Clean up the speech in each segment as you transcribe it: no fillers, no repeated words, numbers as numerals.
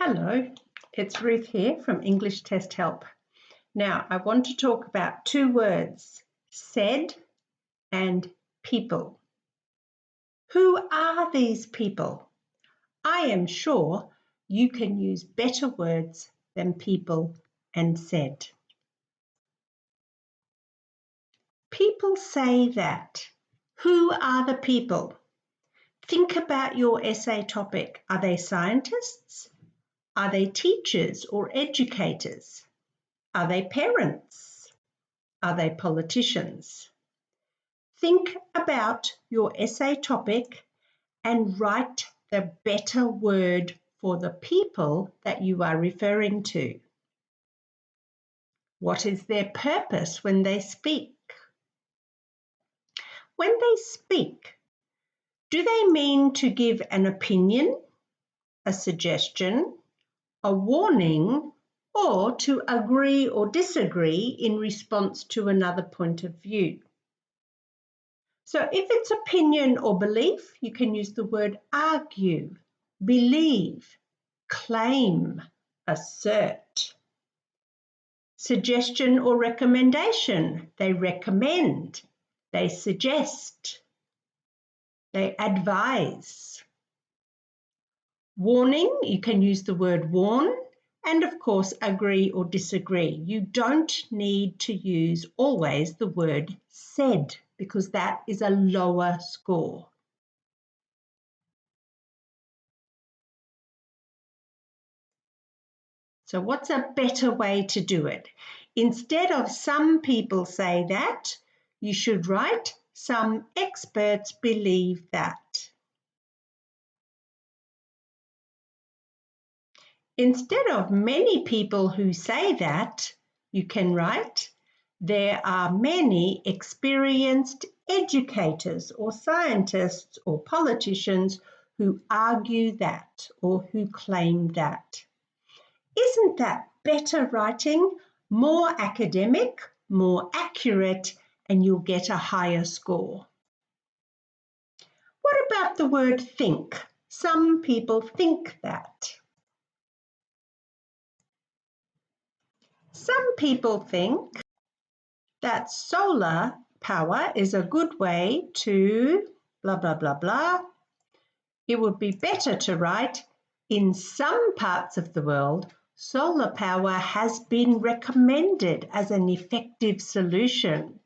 Hello, it's Ruth here from English Test Help. Now, I want to talk about two words, said and people. Who are these people? I am sure you can use better words than people and said. People say that. Who are the people? Think about your essay topic. Are they scientists? Are they teachers or educators? Are they parents? Are they politicians? Think about your essay topic and write the better word for the people that you are referring to. What is their purpose when they speak? When they speak, do they mean to give an opinion, a suggestion, a warning, or to agree or disagree in response to another point of view? So if it's opinion or belief, you can use the word argue, believe, claim, assert. Suggestion or recommendation, they recommend, they suggest, they advise. Warning, you can use the word warn, and of course agree or disagree. You don't need to use always the word said because that is a lower score. So what's a better way to do it? Instead of some people say that, you should write some experts believe that. Instead of many people who say that, you can write there are many experienced educators or scientists or politicians who argue that or who claim that. Isn't that better writing, more academic, more accurate, and you'll get a higher score? What about the word think? Some people think that. Some people think that solar power is a good way to blah, blah, blah, blah. It would be better to write, in some parts of the world, solar power has been recommended as an effective solution.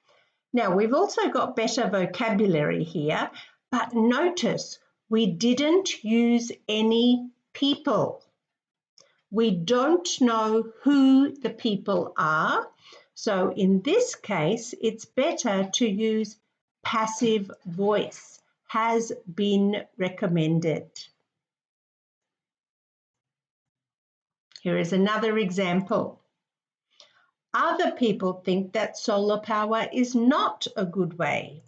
Now, we've also got better vocabulary here, but notice we didn't use any people. We don't know who the people are. So in this case, it's better to use passive voice, has been recommended. Here is another example. Other people think that solar power is not a good way.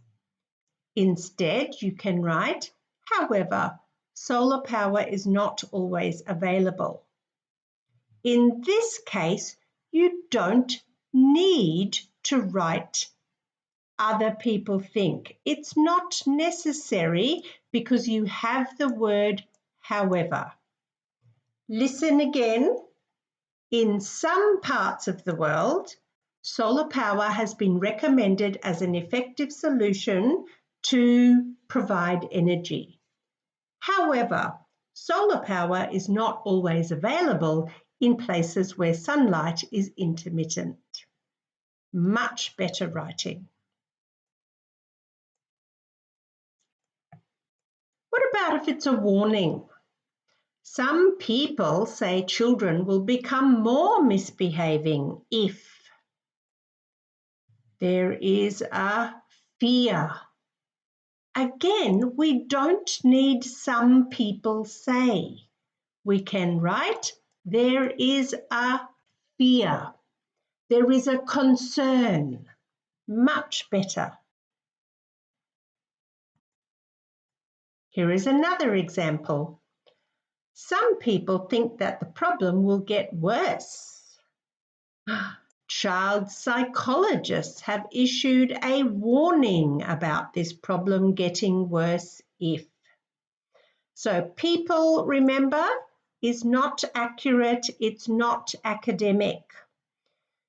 Instead, you can write, however, solar power is not always available. In this case, you don't need to write other people think. It's not necessary because you have the word however. Listen again. In some parts of the world, solar power has been recommended as an effective solution to provide energy. However, solar power is not always available in places where sunlight is intermittent. Much better writing. What about if it's a warning? Some people say children will become more misbehaving if there is a fear. Again, we don't need some people say. We can write there is a fear. There is a concern. Much better. Here is another example. Some people think that the problem will get worse. Child psychologists have issued a warning about this problem getting worse if. So people, remember, is not accurate, it's not academic.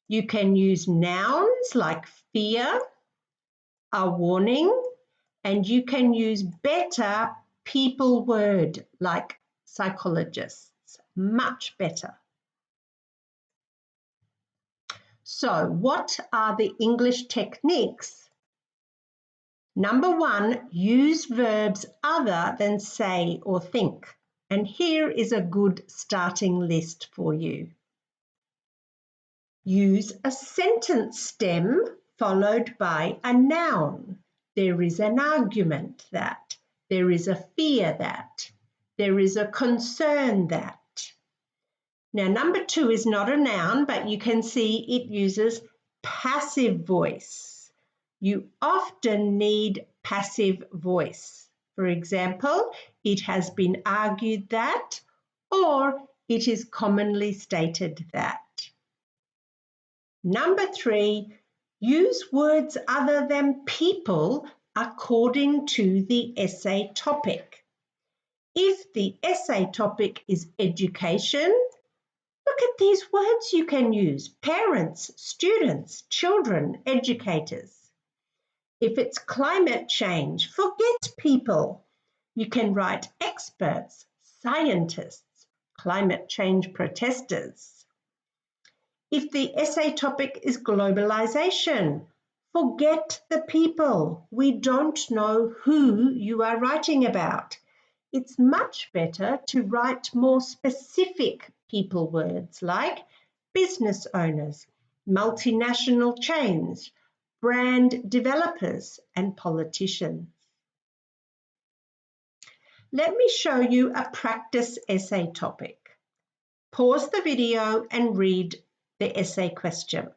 You can use nouns like fear, a warning, and you can use better people word like psychologists, much better. So what are the English techniques? Number 1, use verbs other than say or think. And here is a good starting list for you. Use a sentence stem followed by a noun. There is an argument that. There is a fear that. There is a concern that. Now, number 2 is not a noun, but you can see it uses passive voice. You often need passive voice. For example, it has been argued that, or it is commonly stated that. Number 3, use words other than people according to the essay topic. If the essay topic is education, look at these words you can use: parents, students, children, educators. If it's climate change, forget people. You can write experts, scientists, climate change protesters. If the essay topic is globalization, forget the people. We don't know who you are writing about. It's much better to write more specific people words like business owners, multinational chains, brand developers, and politicians. Let me show you a practice essay topic. Pause the video and read the essay question.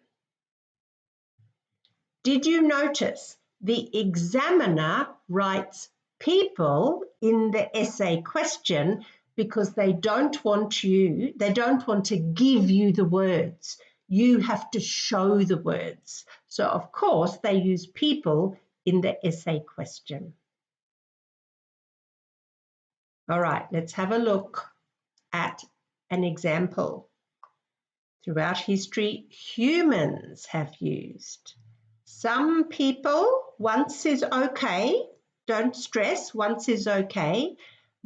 Did you notice the examiner writes people in the essay question because they don't want to give you the words. You have to show the words. So of course they use people in the essay question. All right, let's have a look at an example. Throughout history, humans have used. Some people, once is okay, don't stress, once is okay.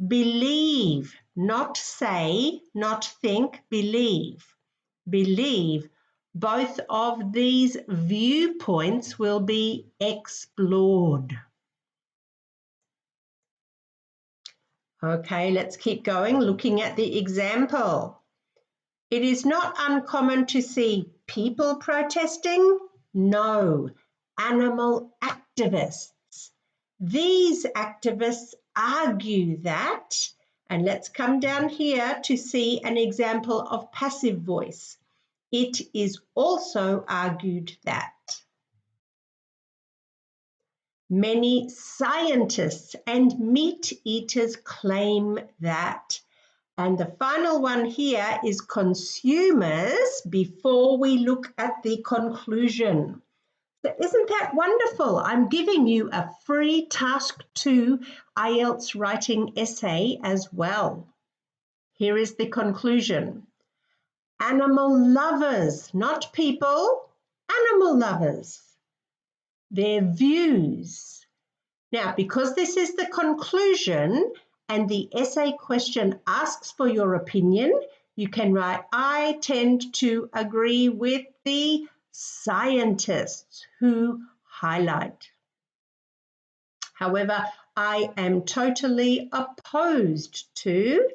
Believe, not say, not think, believe. Believe. Both of these viewpoints will be explored. Okay, let's keep going, looking at the example. It is not uncommon to see people protesting. No, animal activists. These activists argue that, and let's come down here to see an example of passive voice. It is also argued that. Many scientists and meat eaters claim that. And the final one here is consumers before we look at the conclusion. So isn't that wonderful? I'm giving you a free task 2 IELTS writing essay as well. Here is the conclusion. Animal lovers, not people, animal lovers. Their views. Now, because this is the conclusion, and the essay question asks for your opinion, you can write, I tend to agree with the scientists who highlight. However, I am totally opposed to,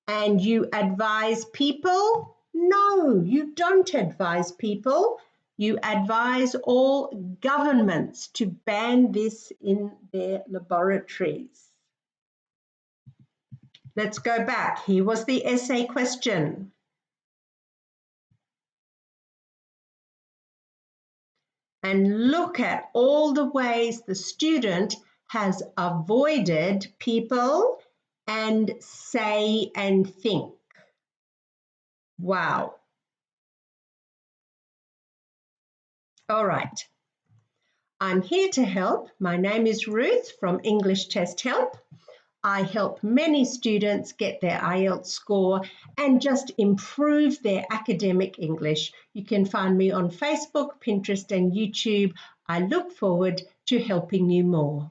and you advise people? No, you don't advise people. You advise all governments to ban this in their laboratories. Let's go back. Here was the essay question. And look at all the ways the student has avoided people and say and think. Wow. All right. I'm here to help. My name is Ruth from English Test Help. I help many students get their IELTS score and just improve their academic English. You can find me on Facebook, Pinterest, and YouTube. I look forward to helping you more.